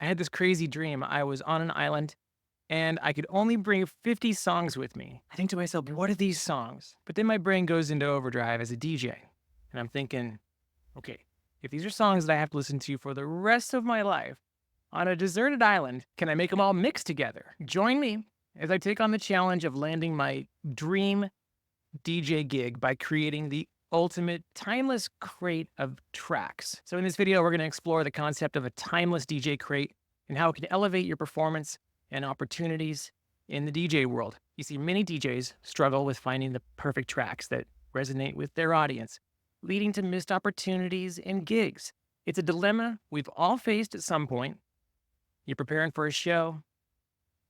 I had this crazy dream. I was on an island and I could only bring 50 songs with me. I think to myself, what are these songs? But then my brain goes into overdrive as a DJ. And I'm thinking, okay, if these are songs that I have to listen to for the rest of my life on a deserted island, can I make them all mix together? Join me as I take on the challenge of landing my dream DJ gig by creating the ultimate timeless crate of tracks. So in this video, we're going to explore the concept of a timeless DJ crate and how it can elevate your performance and opportunities in the DJ world. You see, many DJs struggle with finding the perfect tracks that resonate with their audience, leading to missed opportunities and gigs. It's a dilemma we've all faced at some point. You're preparing for a show.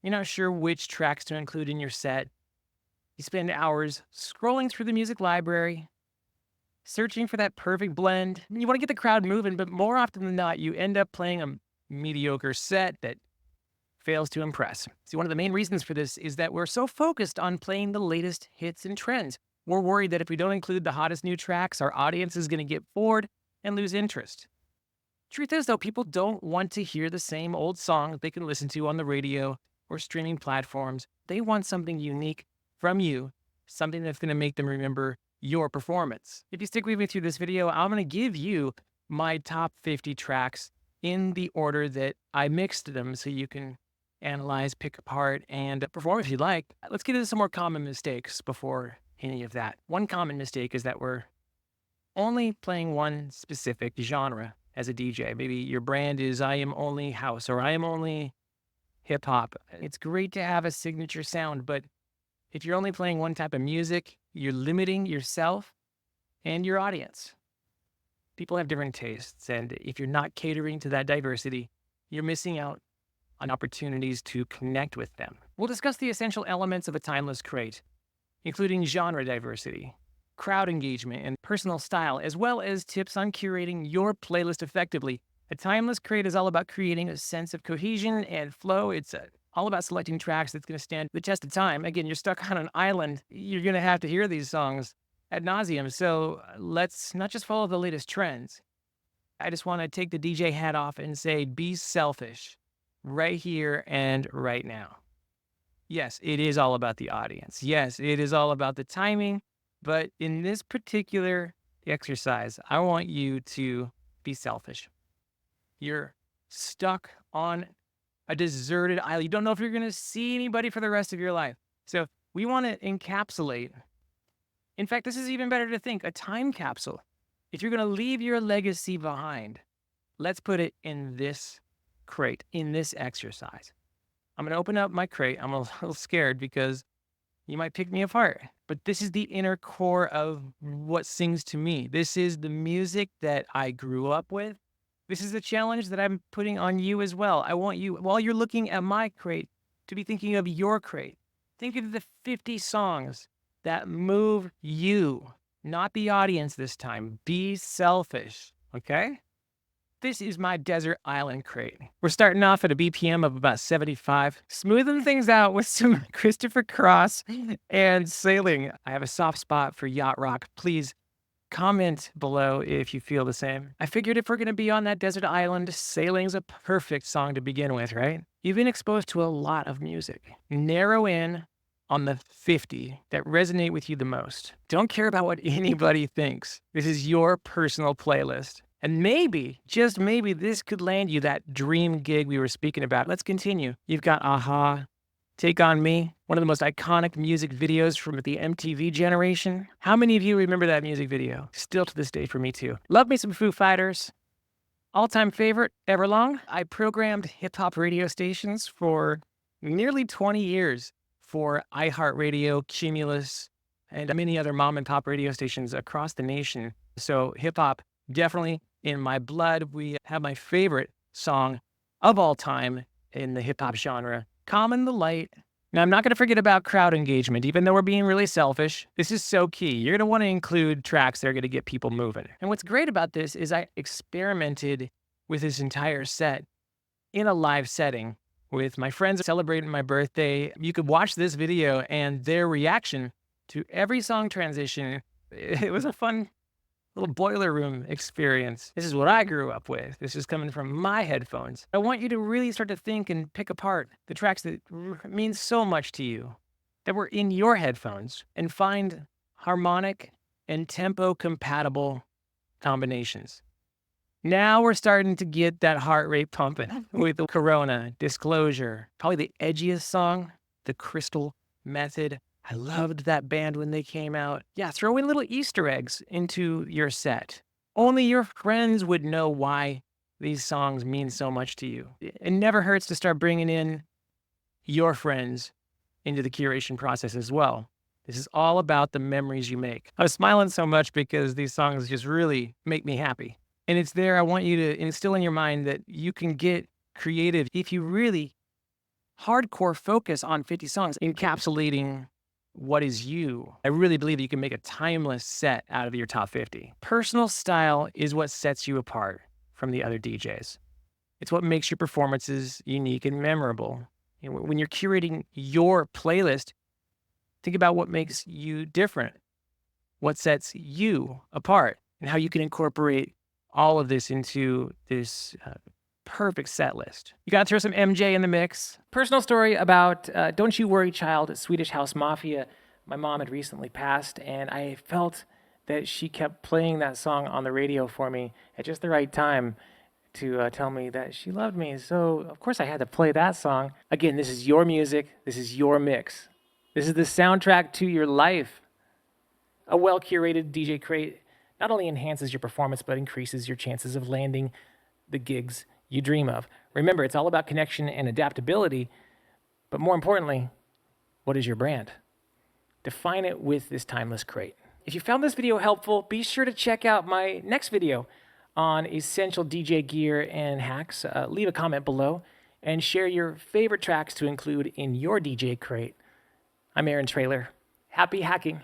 You're not sure which tracks to include in your set. You spend hours scrolling through the music library, searching for that perfect blend. You want to get the crowd moving, but more often than not, you end up playing a mediocre set that fails to impress. See, one of the main reasons for this is that we're so focused on playing the latest hits and trends. We're worried that if we don't include the hottest new tracks, our audience is going to get bored and lose interest. Truth is, though, people don't want to hear the same old song they can listen to on the radio or streaming platforms. They want something unique from you, something that's going to make them remember your performance. If you stick with me through this video, I'm going to give you my top 50 tracks in the order that I mixed them so you can analyze, pick apart, and perform if you'd like. Let's get into some more common mistakes before any of that. One common mistake is that we're only playing one specific genre as a DJ. Maybe your brand is I am only house or I am only hip hop. It's great to have a signature sound, but if you're only playing one type of music, you're limiting yourself and your audience. People have different tastes, and if you're not catering to that diversity, you're missing out on opportunities to connect with them. We'll discuss the essential elements of a timeless crate, including genre diversity, crowd engagement, and personal style, as well as tips on curating your playlist effectively. A timeless crate is all about creating a sense of cohesion and flow. It's all about selecting tracks that's going to stand the test of time. Again, you're stuck on an island. You're going to have to hear these songs ad nauseum. So let's not just follow the latest trends. I just want to take the DJ hat off and say, be selfish right here and right now. Yes, it is all about the audience. Yes, it is all about the timing. But in this particular exercise, I want you to be selfish. You're stuck on a deserted island. You don't know if you're going to see anybody for the rest of your life. So we want to encapsulate. In fact, this is even better to think, a time capsule. If you're going to leave your legacy behind, let's put it in this crate, in this exercise. I'm going to open up my crate. I'm a little scared because you might pick me apart, but this is the inner core of what sings to me. This is the music that I grew up with. This is a challenge that I'm putting on you as well. I want you, while you're looking at my crate, to be thinking of your crate. Think of the 50 songs that move you, not the audience this time. Be selfish, okay? This is my desert island crate. We're starting off at a BPM of about 75, smoothing things out with some Christopher Cross and sailing. I have a soft spot for yacht rock. Please comment below if you feel the same. I figured if we're going to be on that desert island, sailing's a perfect song to begin with, right? You've been exposed to a lot of music. Narrow in on the 50 that resonate with you the most. Don't care about what anybody thinks. This is your personal playlist. And maybe, just maybe, this could land you that dream gig we were speaking about. Let's continue. You've got Aha, Take On Me, one of the most iconic music videos from the MTV generation. How many of you remember that music video? Still to this day for me too. Love me some Foo Fighters. All-time favorite, Everlong. I programmed hip-hop radio stations for nearly 20 years for iHeartRadio, Cumulus, and many other mom-and-pop radio stations across the nation. So hip-hop, definitely in my blood. We have my favorite song of all time in the hip-hop genre, Common the Light. Now, I'm not going to forget about crowd engagement, even though we're being really selfish. This is so key. You're going to want to include tracks that are going to get people moving. And what's great about this is I experimented with this entire set in a live setting with my friends celebrating my birthday. You could watch this video and their reaction to every song transition. It was a fun little boiler room experience. This is what I grew up with. This is coming from my headphones. I want you to really start to think and pick apart the tracks that mean so much to you, that were in your headphones, and find harmonic and tempo compatible combinations. Now we're starting to get that heart rate pumping with the Corona, Disclosure, probably the edgiest song, the Crystal Method. I loved that band when they came out. Yeah, throw in little Easter eggs into your set. Only your friends would know why these songs mean so much to you. It never hurts to start bringing in your friends into the curation process as well. This is all about the memories you make. I was smiling so much because these songs just really make me happy. And it's there. I want you to instill in your mind that you can get creative if you really hardcore focus on 50 songs, encapsulating what is you. I really believe that you can make a timeless set out of your top 50. Personal style is what sets you apart from the other DJs. It's what makes your performances unique and memorable. When you're curating your playlist, think about what makes you different, what sets you apart, and how you can incorporate all of this into this perfect set list. You got to throw some MJ in the mix. Personal story about Don't You Worry Child, Swedish House Mafia. My mom had recently passed, and I felt that she kept playing that song on the radio for me at just the right time to tell me that she loved me. So, of course, I had to play that song. Again, this is your music. This is your mix. This is the soundtrack to your life. A well-curated DJ crate not only enhances your performance, but increases your chances of landing the gigs you dream of. Remember, it's all about connection and adaptability, but more importantly, what is your brand? Define it with this timeless crate. If you found this video helpful, be sure to check out my next video on essential DJ gear and hacks. Leave a comment below and share your favorite tracks to include in your DJ crate. I'm Aaron Traylor. Happy hacking.